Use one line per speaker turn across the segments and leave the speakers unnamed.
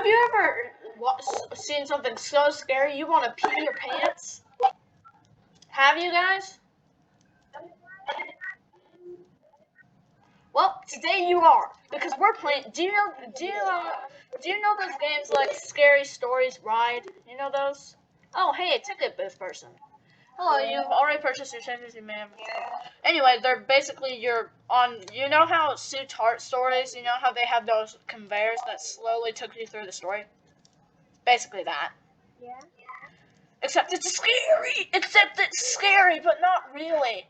Have you ever seen something so scary you want to pee your pants? Have you guys? Well, today you are, because we're playing. Do you know those games like Scary Stories Ride? You know those? Oh, hey, a ticket booth person. Hello, you've already purchased your tickets, you may have. Anyway, they're basically you know how Suits Heart Stories, you know how they have those conveyors that slowly took you through the story? Basically that.
Yeah.
Except it's scary, but not really.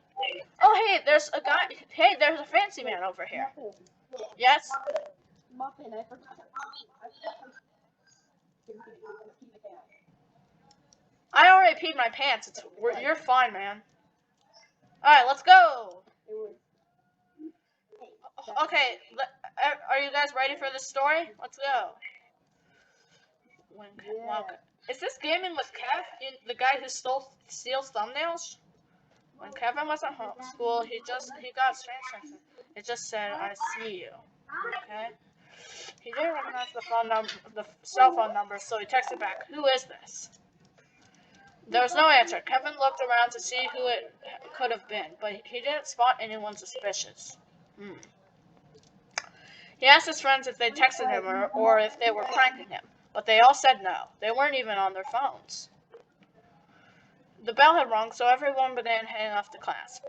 Oh, hey, there's a guy. Hey, there's a fancy man over here. Yes?
Muffin, I forgot.
I already peed my pants. You're fine, man. Alright, let's go. Okay, are you guys ready for this story? Let's go. Is this gaming with Kev, the guy who steals thumbnails? When Kevin was at school, he got strange. It just said, "I see you." Okay. He didn't recognize the cell phone number, so he texted back, "Who is this?" There was no answer. Kevin looked around to see who it could have been, but he didn't spot anyone suspicious. He asked his friends if they texted him or if they were pranking him, but they all said no. They weren't even on their phones. The bell had rung, so everyone began heading off to class.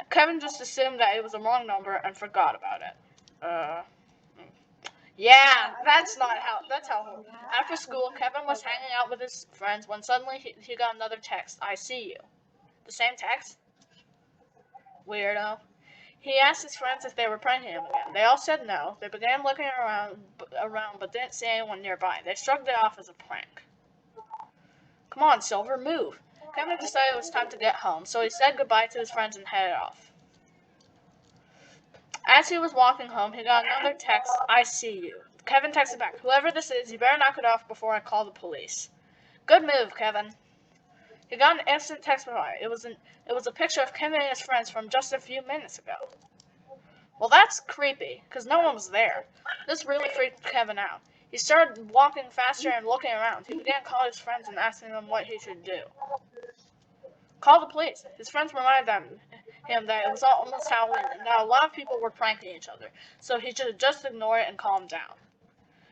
Kevin just assumed that it was a wrong number and forgot about it. Yeah, that's how. After school, Kevin was hanging out with his friends when suddenly he got another text. "I see you." The same text? Weirdo. He asked his friends if they were pranking him again. They all said no. They began looking around but didn't see anyone nearby. They shrugged it off as a prank. "Come on, Silver, move." Kevin decided it was time to get home, so he said goodbye to his friends and headed off. As he was walking home, he got another text, "I see you." Kevin texted back, "Whoever this is, you better knock it off before I call the police." "Good move, Kevin." He got an instant text reply. It was a picture of Kevin and his friends from just a few minutes ago. Well, that's creepy, because no one was there. This really freaked Kevin out. He started walking faster and looking around. He began calling his friends and asking them what he should do. Call the police. His friends reminded him that it was almost Halloween and that a lot of people were pranking each other, so he should just ignore it and calm down.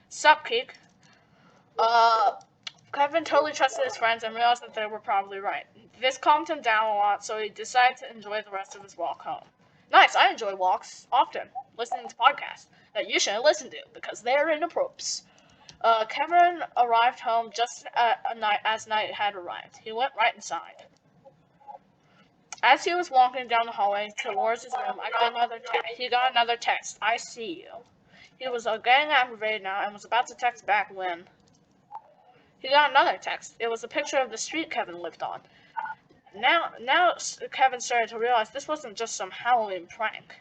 Sup, Keek? Kevin totally trusted his friends and realized that they were probably right. This calmed him down a lot, so he decided to enjoy the rest of his walk home. Nice, I enjoy walks often, listening to podcasts that you shouldn't listen to because they're inappropriate. Kevin arrived home just as night had arrived. He went right inside. As he was walking down the hallway towards his room, he got another text. "I see you." He was getting aggravated now and was about to text back when he got another text. It was a picture of the street Kevin lived on. Now Kevin started to realize this wasn't just some Halloween prank.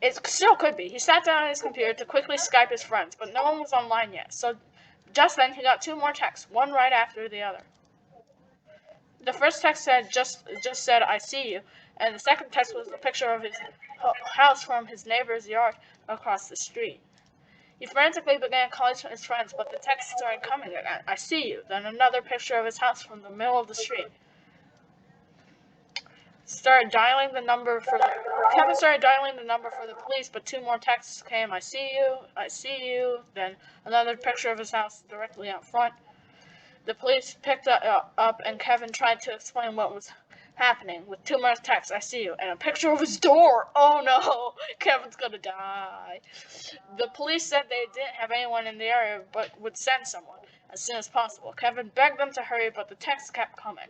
It still could be. He sat down at his computer to quickly Skype his friends, but no one was online yet. So just then he got two more texts, one right after the other. The first text just said, "I see you," and the second text was a picture of his house from his neighbor's yard across the street. He frantically began calling his friends, but the texts started coming again. "I see you," then another picture of his house from the middle of the street. Kevin started dialing the number for the police, but two more texts came. "I see you," then another picture of his house directly out front. The police picked up, and Kevin tried to explain what was happening with two more texts, "I see you," and a picture of his door. Oh no, Kevin's gonna die. The police said they didn't have anyone in the area, but would send someone as soon as possible. Kevin begged them to hurry, but the texts kept coming.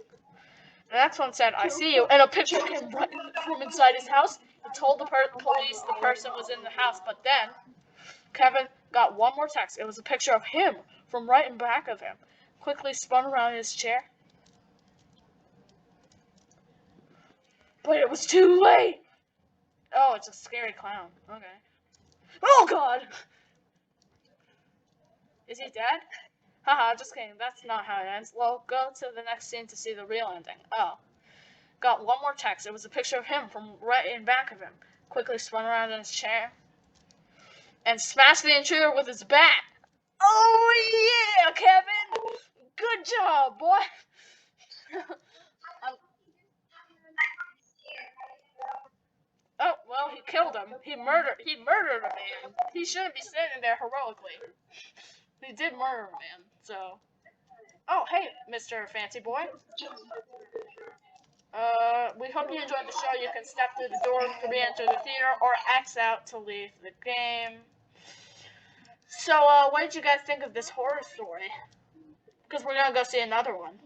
The next one said, "I see you," and a picture came right from inside his house. He told the police the person was in the house, but then Kevin got one more text. It was a picture of him from right in back of him. Quickly spun around in his chair. But it was too late! Oh, it's a scary clown. Okay. Oh god! Is he dead? Haha, just kidding. That's not how it ends. Well, go to the next scene to see the real ending. Oh. Got one more text. It was a picture of him from right in back of him. Quickly spun around in his chair and smashed the intruder with his bat. Oh yeah, Kevin! Good job, boy! Um, oh, well, he killed him. He murdered a man. He shouldn't be standing there heroically. He did murder a man, so. Oh, hey, Mr. Fancy Boy. We hope you enjoyed the show. You can step through the door to re-enter the theater or X out to leave the game. So, what did you guys think of this horror story? Because we're gonna go see another one.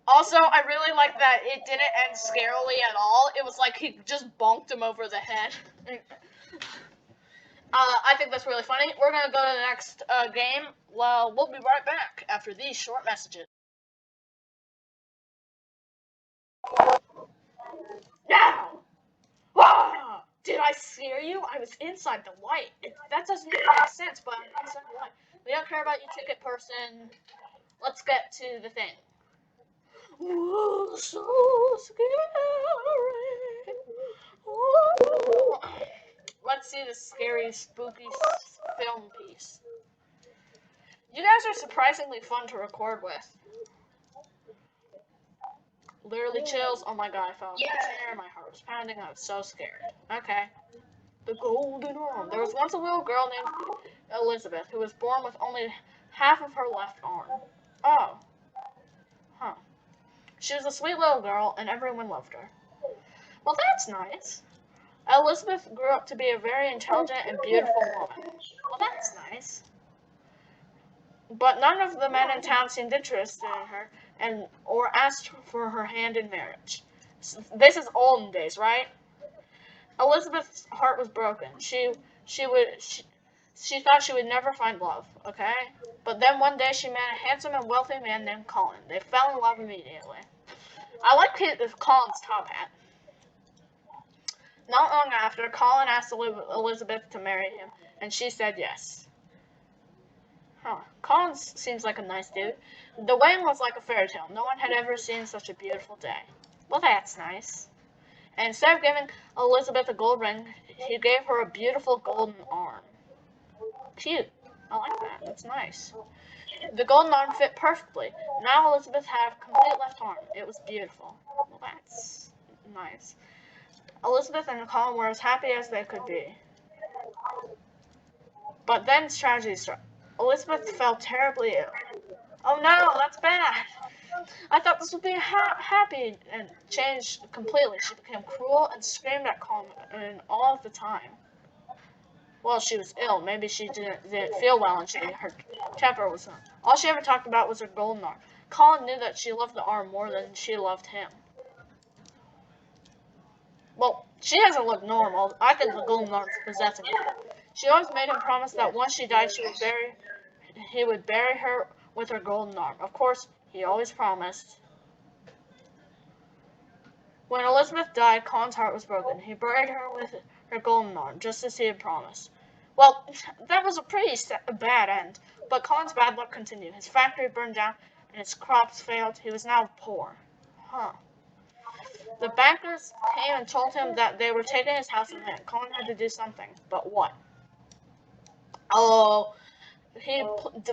Also, I really like that it didn't end scarily at all. It was like he just bonked him over the head. I think that's really funny. We're gonna go to the next game. Well, we'll be right back after these short messages. Now! Ah! Did I scare you? I was inside the light. That doesn't even make sense, but I'm inside the light. We don't care about you, ticket person. Let's get to the thing. Whoa, so scary. Whoa. Let's see the scary, spooky film piece. You guys are surprisingly fun to record with. Literally chills. Oh my god, I fell off the chair. My heart was pounding. I was so scared. Okay. The golden arm. There was once a little girl named Elizabeth who was born with only half of her left arm. Oh. Huh. She was a sweet little girl, and everyone loved her. Well, that's nice. Elizabeth grew up to be a very intelligent and beautiful woman. Well, that's nice. But none of the men in town seemed interested in her or asked for her hand in marriage. This is olden days, right? Elizabeth's heart was broken. She thought she would never find love, okay? But then one day she met a handsome and wealthy man named Colin. They fell in love immediately. I like Colin's top hat. Not long after, Colin asked Elizabeth to marry him, and she said yes. Huh. Colin seems like a nice dude. The wedding was like a fairy tale. No one had ever seen such a beautiful day. Well, that's nice. And instead of giving Elizabeth a gold ring, he gave her a beautiful golden arm. Cute. I like that. That's nice. The golden arm fit perfectly. Now Elizabeth had a complete left arm. It was beautiful. Well, that's nice. Elizabeth and Colin were as happy as they could be. But then tragedy struck. Elizabeth fell terribly ill. Oh no, that's bad. I thought this would be happy and changed completely. She became cruel and screamed at Colin all of the time. Well, she was ill. Maybe she didn't feel well and her temper was on. All she ever talked about was her golden arm. Colin knew that she loved the arm more than she loved him. Well, she doesn't look normal. I think the golden arm's possessing her. She always made him promise that once she died, he would bury her with her golden arm. Of course, he always promised. When Elizabeth died, Colin's heart was broken. He buried her with her golden arm, just as he had promised. Well, that was a pretty bad end, but Colin's bad luck continued. His factory burned down, and his crops failed. He was now poor. Huh. The bankers came and told him that they were taking his house and land. Colin had to do something, but what? Oh, he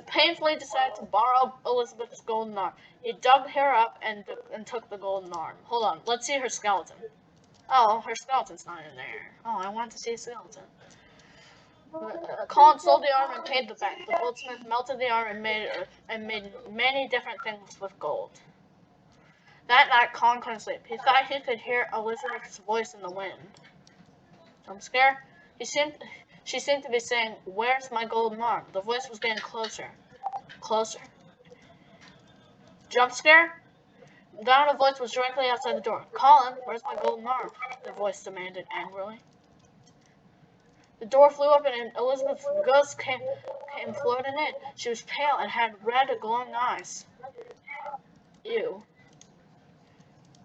painfully decided to borrow Elizabeth's golden arm. He dug her up and took the golden arm. Hold on, let's see her skeleton. Oh, her skeleton's not in there. Oh, I want to see a skeleton. Colin sold the arm and paid the bank. The goldsmith melted the arm and made many different things with gold. That night, Colin couldn't sleep. He thought he could hear Elizabeth's voice in the wind. Jump scare? She seemed to be saying, "Where's my golden arm?" The voice was getting closer. Closer. Jump scare? Now the voice was directly outside the door. "Colin, where's my golden arm?" the voice demanded angrily. The door flew open and Elizabeth's ghost came floating in. She was pale and had red, glowing eyes. Ew.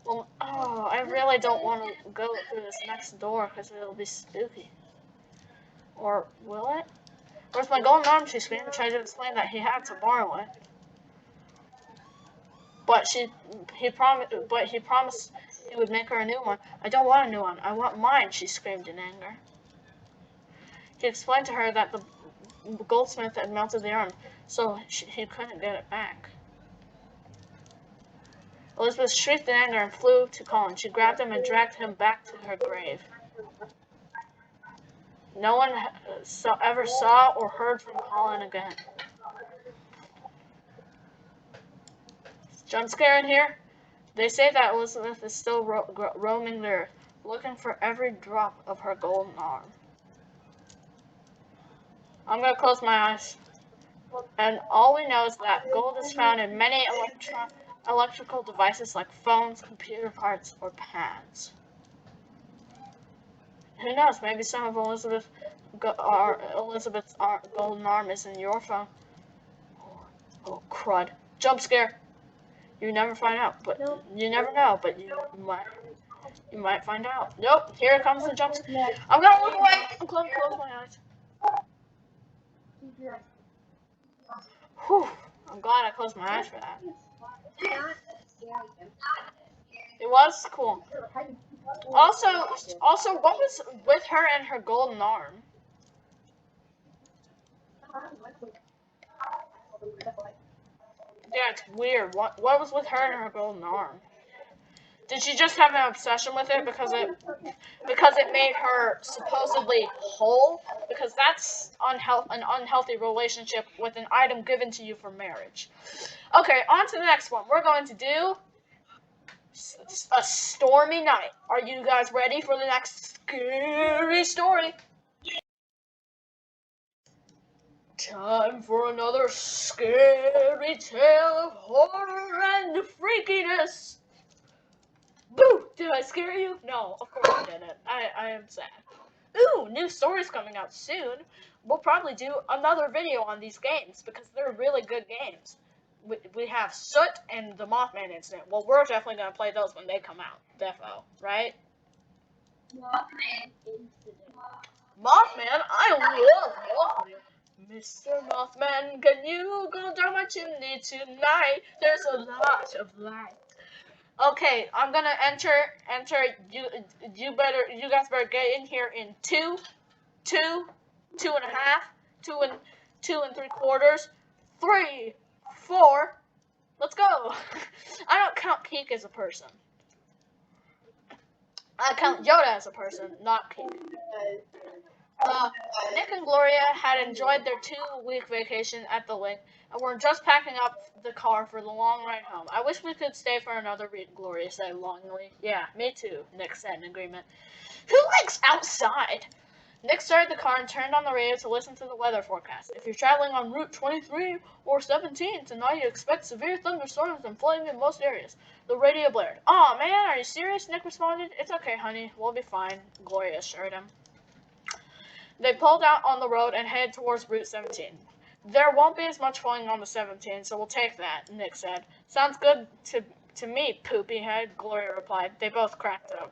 Well, oh, I really don't want to go through this next door because it'll be spooky. Or will it? "Where's my golden arm?" she screamed, tried to explain that he had to borrow it. But he promised he would make her a new one. "I don't want a new one. I want mine," she screamed in anger. He explained to her that the goldsmith had melted the arm, so he couldn't get it back. Elizabeth shrieked in anger and flew to Colin. She grabbed him and dragged him back to her grave. No one ever saw or heard from Colin again. Jump scare in here? They say that Elizabeth is still roaming the earth, looking for every drop of her golden arm. I'm gonna close my eyes. And all we know is that gold is found in many electrical devices like phones, computer parts, or pads. Who knows? Maybe some of Elizabeth's golden arm is in your phone. Oh crud! Jump scare. You never find out, but you never know. But you might find out. Nope. Here comes the jump scare. I'm gonna look away. I'm gonna close my eyes. Whew. I'm glad I closed my eyes for that. It was cool. Also, what was with her and her golden arm? Yeah, it's weird. What was with her and her golden arm? Did she just have an obsession with it because it made her supposedly whole? Because that's an unhealthy relationship with an item given to you for marriage. Okay, on to the next one. We're going to do a stormy night. Are you guys ready for the next scary story? Time for another scary tale of horror and freakiness. Boo! Did I scare you? No, of course I didn't. I am sad. Ooh, new stories coming out soon. We'll probably do another video on these games because they're really good games. We have Soot and the Mothman incident. Well, we're definitely going to play those when they come out. Defo, right?
Mothman incident.
Mothman? I love Mothman. Mr. Mothman, can you go down my chimney tonight? There's a lot of light. Okay, I'm gonna enter. You guys better get in here in 2, 2, 2.5, 2 and 3/4, 3, 4. Let's go. I don't count Keek as a person. I count Yoda as a person, not Keek. Nick and Gloria had enjoyed their 2-week vacation at the lake and were just packing up the car for the long ride home. I wish we could stay for another week, Gloria said longingly. Yeah, me too, Nick said in agreement. Who likes outside? Nick started the car and turned on the radio to listen to the weather forecast. If you're traveling on Route 23 or 17 tonight, you expect severe thunderstorms and flooding in most areas. The radio blared. Aw, man, are you serious? Nick responded. It's okay, honey. We'll be fine, Gloria assured him. They pulled out on the road and headed towards Route 17. There won't be as much flooding on the 17, so we'll take that, Nick said. Sounds good to me, poopy head, Gloria replied. They both cracked up.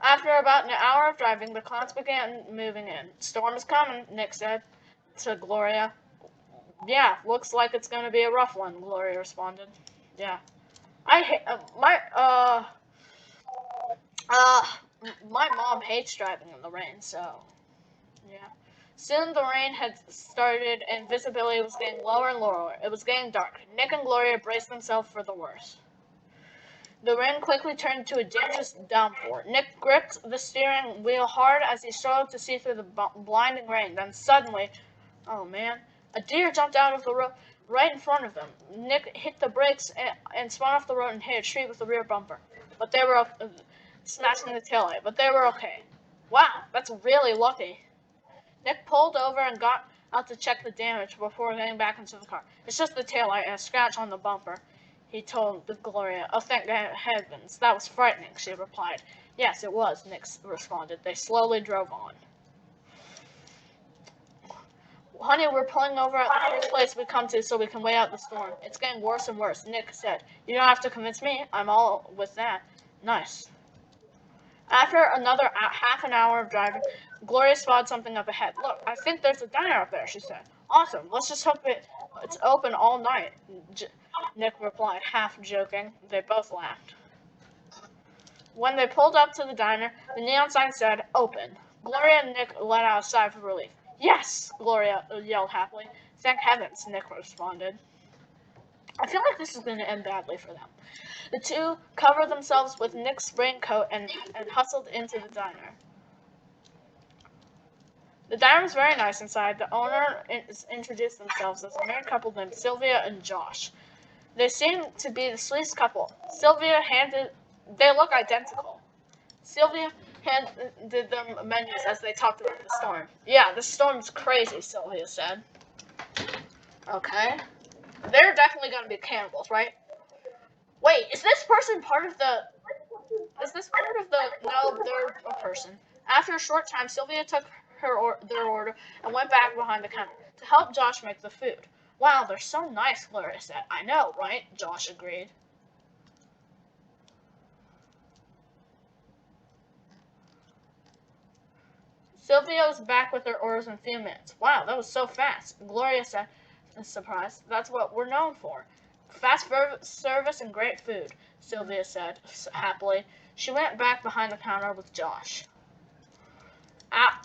After about an hour of driving, the clouds began moving in. Storm is coming, Nick said to Gloria. Yeah, looks like it's going to be a rough one, Gloria responded. Yeah. My mom hates driving in the rain, so, yeah. Soon the rain had started and visibility was getting lower and lower. It was getting dark. Nick and Gloria braced themselves for the worst. The rain quickly turned to a dangerous downpour. Nick gripped the steering wheel hard as he struggled to see through the blinding rain. Then suddenly, oh man, a deer jumped out of the road right in front of them. Nick hit the brakes and spun off the road and hit a tree with the rear bumper. But they were smashing the taillight, but they were okay. Wow, that's really lucky. Nick pulled over and got out to check the damage before getting back into the car. It's just the taillight and a scratch on the bumper, he told Gloria. Oh, thank heavens. That was frightening, she replied. Yes, it was, Nick responded. They slowly drove on. Honey, we're pulling over at the first place we come to so we can wait out the storm. It's getting worse and worse, Nick said. You don't have to convince me. I'm all with that. Nice. After another half an hour of driving, Gloria spotted something up ahead. Look, I think there's a diner up there, she said. Awesome. Let's just hope it's open all night, Nick replied, half joking. They both laughed. When they pulled up to the diner, the neon sign said, open. Gloria and Nick let out a sigh of relief. Yes! Gloria yelled happily. Thank heavens, Nick responded. I feel like this is going to end badly for them. The two covered themselves with Nick's raincoat and hustled into the diner. The diner was very nice inside. The owner introduced themselves as a married couple named Sylvia and Josh. They seemed to be the sweetest couple. They look identical. Sylvia handed them menus as they talked about the storm. Yeah, the storm's crazy, Sylvia said. Okay. They're definitely going to be cannibals, right? Wait, is this part of the... No, they're a person. After a short time, Sylvia took their order and went back behind the counter to help Josh make the food. Wow, they're so nice, Gloria said. I know, right? Josh agreed. Sylvia was back with her orders in a few minutes. Wow, that was so fast, Gloria said, surprised. That's what we're known for. Fast service and great food, Sylvia said happily. She went back behind the counter with Josh.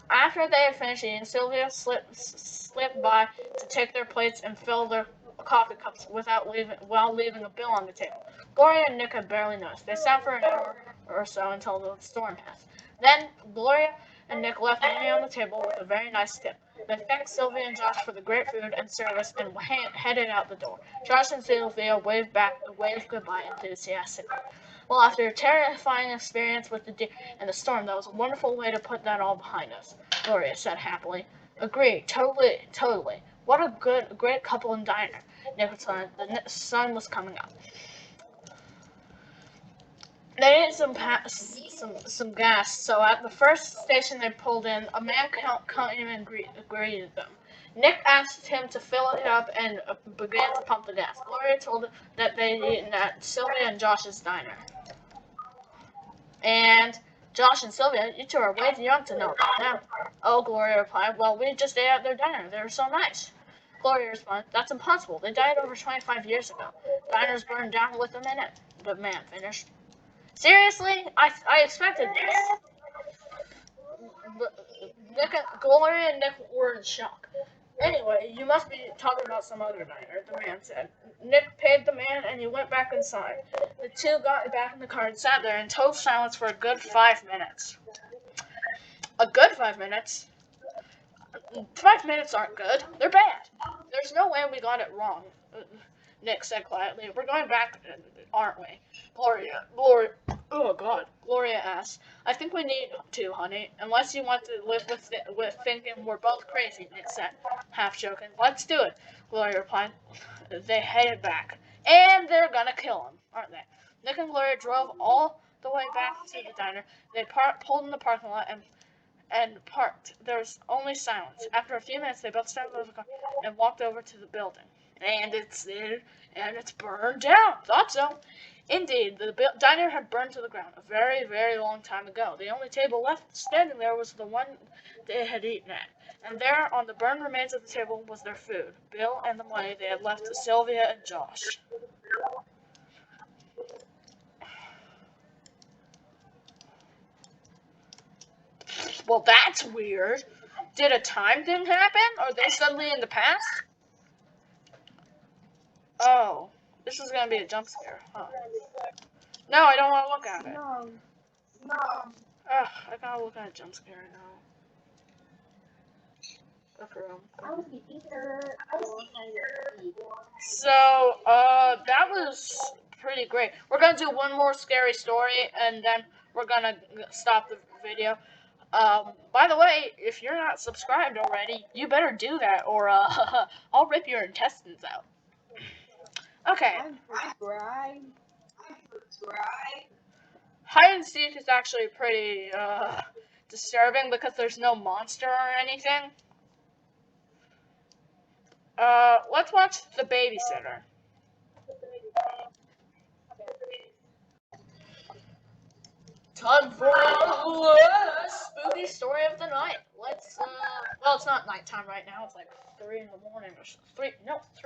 After they had finished eating, Sylvia slipped by to take their plates and fill their coffee cups while leaving a bill on the table. Gloria and Nick had barely noticed. They sat for an hour or so until the storm passed. Then Gloria and Nick left money on the table with a very nice tip. They thanked Sylvia and Josh for the great food and service and headed out the door. Josh and Sylvia waved goodbye enthusiastically. Well, after a terrifying experience with the deer and the storm, that was a wonderful way to put that all behind us, Gloria said happily. Agreed, totally. What a great couple and diner, Nick said. The sun was coming up. They needed some gas, so at the first station they pulled in, a man came and greeted them. Nick asked him to fill it up and began to pump the gas. Gloria told him that they'd eaten at Sylvia and Josh's diner. And Josh and Sylvia, you two are way too young to know about them. Oh, Gloria replied, well, we just ate at their diner. They were so nice. Gloria responded, that's impossible. They died over 25 years ago. Diners burned down within a minute. The man finished. Seriously? I expected this. Gloria and Nick were in shock. Anyway, you must be talking about some other diner, the man said. Nick paid the man and he went back inside. The two got back in the car and sat there in total silence for a good 5 minutes. A good 5 minutes? 5 minutes aren't good. They're bad. There's no way we got it wrong, Nick said quietly. We're going back, aren't we? Gloria asked. I think we need to, honey. Unless you want to live with thinking we're both crazy, Nick said, half joking. Let's do it, Gloria replied. They headed back. And they're gonna kill him, aren't they? Nick and Gloria drove all the way back to the diner. They pulled in the parking lot and parked. There was only silence. After a few minutes, they both stepped out of the car and walked over to the building. And it's burned down. Thought so. Indeed, the diner had burned to the ground a very, very long time ago. The only table left standing there was the one they had eaten at. And there, on the burned remains of the table, was their food, bill, and the money they had left to Sylvia and Josh. Well, that's weird. Did a time thing happen? Are they suddenly in the past? Oh, this is gonna be a jump scare, huh? No, I don't want to look at it.
No.
Ugh, I gotta look at a jump scare now. Look around. So, that was pretty great. We're gonna do one more scary story, and then we're gonna stop the video. By the way, if you're not subscribed already, you better do that, or I'll rip your intestines out. Okay. Hide and seek is actually pretty disturbing because there's no monster or anything. Let's watch The Babysitter. Time for a spooky story of the night. Let's, well, it's not nighttime right now. It's like 3 in the morning or 3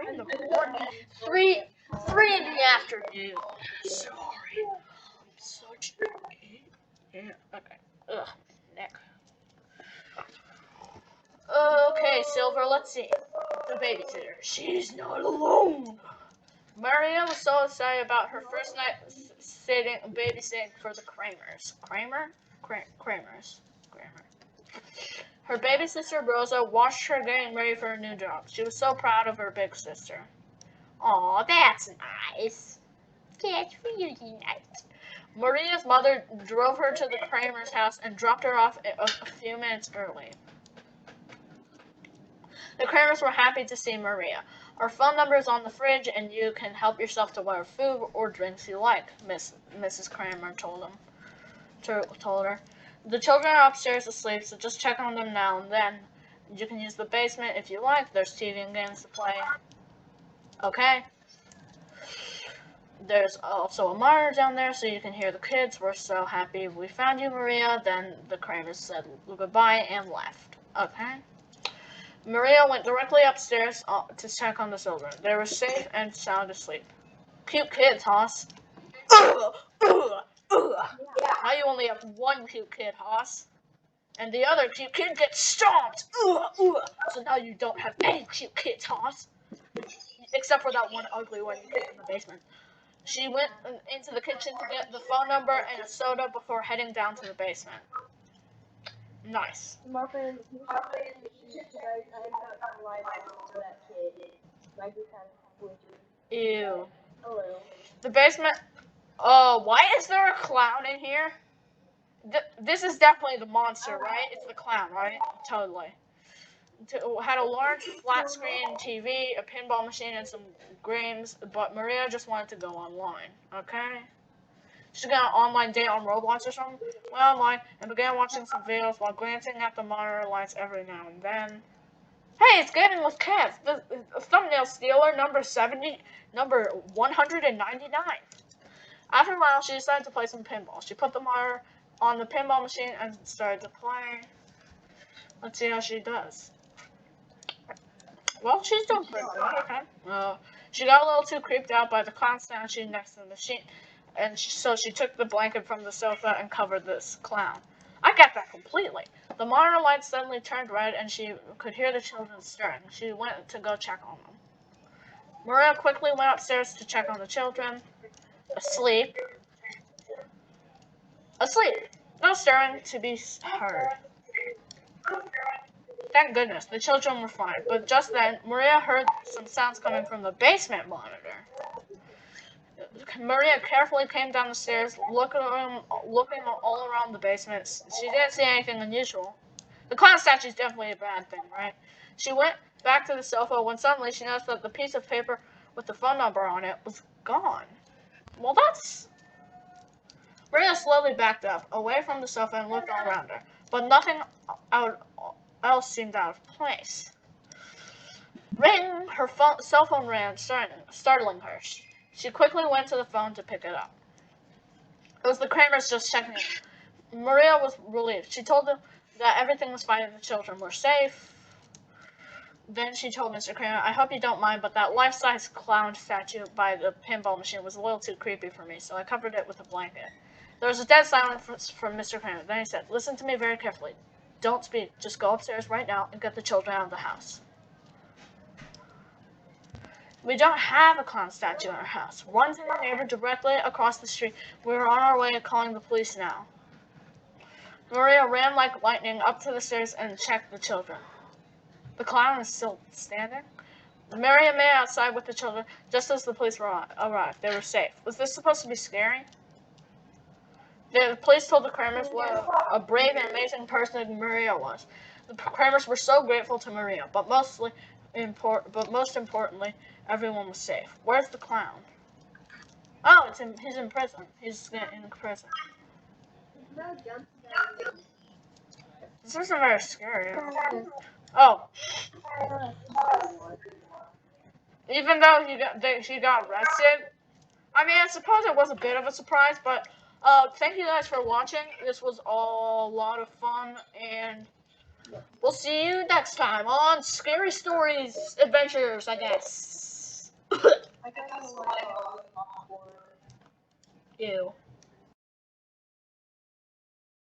in the morning. 3 in the afternoon. Sorry. I'm such an idiot. Yeah, okay. Ugh, neck. over. Let's see. The babysitter. She's not alone. Maria was so excited about her first night babysitting for the Kramers. Kramers. Her baby sister Rosa watched her getting ready for her new job. She was so proud of her big sister. Aw, that's nice. That's really nice. Maria's mother drove her to the Kramer's house and dropped her off a few minutes early. The Kramers were happy to see Maria. Our phone number is on the fridge, and you can help yourself to whatever food or drinks you like, Mrs. Kramer told her. The children are upstairs asleep, so just check on them now and then. You can use the basement if you like. There's TV and games to play. Okay. There's also a monitor down there so you can hear the kids. We're so happy we found you, Maria. Then the Kramers said goodbye and left. Okay. Maria went directly upstairs to check on the children. They were safe and sound asleep. Cute kids, Hoss. Now you only have one cute kid, Hoss. And the other cute kid gets stomped. So now you don't have any cute kids, Hoss. Except for that one ugly one you get in the basement. She went into the kitchen to get the phone number and a soda before heading down to the basement. Nice. Ew. The basement. Why is there a clown in here? This is definitely the monster, right? It's the clown, right? Totally. Had a large flat screen TV, a pinball machine, and some games, but Maria just wanted to go online, okay? She got an online date on Roblox or something, went online, and began watching some videos while glancing at the monitor lights every now and then. Hey, it's Gaming with Cats, the thumbnail stealer, number 199. After a while, she decided to play some pinball. She put the monitor on the pinball machine and started to play. Let's see how she does. Well, she's doing pretty good, okay. She got a little too creeped out by the clown statue next to the machine, and so she took the blanket from the sofa and covered this clown. I get that completely. The monitor light suddenly turned red, and she could hear the children stirring. She went to go check on them. Maria quickly went upstairs to check on the children. Asleep. No stirring to be heard. Thank goodness, the children were fine, but just then, Maria heard some sounds coming from the basement monitor. Maria carefully came down the stairs, looking all around the basement. She didn't see anything unusual. The clown statue is definitely a bad thing, right? She went back to the sofa when suddenly she noticed that the piece of paper with the phone number on it was gone. Well, that's... Maria slowly backed up, away from the sofa, and looked all around her, but nothing else seemed out of place. Ring! Her cell phone rang, startling her. She quickly went to the phone to pick it up. It was the Kramers just checking in. Maria was relieved. She told them that everything was fine and the children were safe. Then she told Mr. Kramer, I hope you don't mind, but that life-size clown statue by the pinball machine was a little too creepy for me, so I covered it with a blanket. There was a dead silence from Mr. Kramer. Then he said, listen to me very carefully. Don't speak. Just go upstairs right now and get the children out of the house. We don't have a clown statue in our house. Run to the neighbor directly across the street. We're on our way to calling the police now. Maria ran like lightning up to the stairs and checked the children. The clown is still standing. Maria made outside with the children just as the police arrived. They were safe. Was this supposed to be scary? The police told the Kramers what a brave and amazing person Maria was. The Kramers were so grateful to Maria, but most importantly, everyone was safe. Where's the clown? Oh, he's in prison. He's in prison. This isn't very scary. Oh. Even though he got arrested, I mean, I suppose it was a bit of a surprise, but thank you guys for watching. This was a lot of fun, and we'll see you next time on Scary Stories Adventures, I guess. Ew.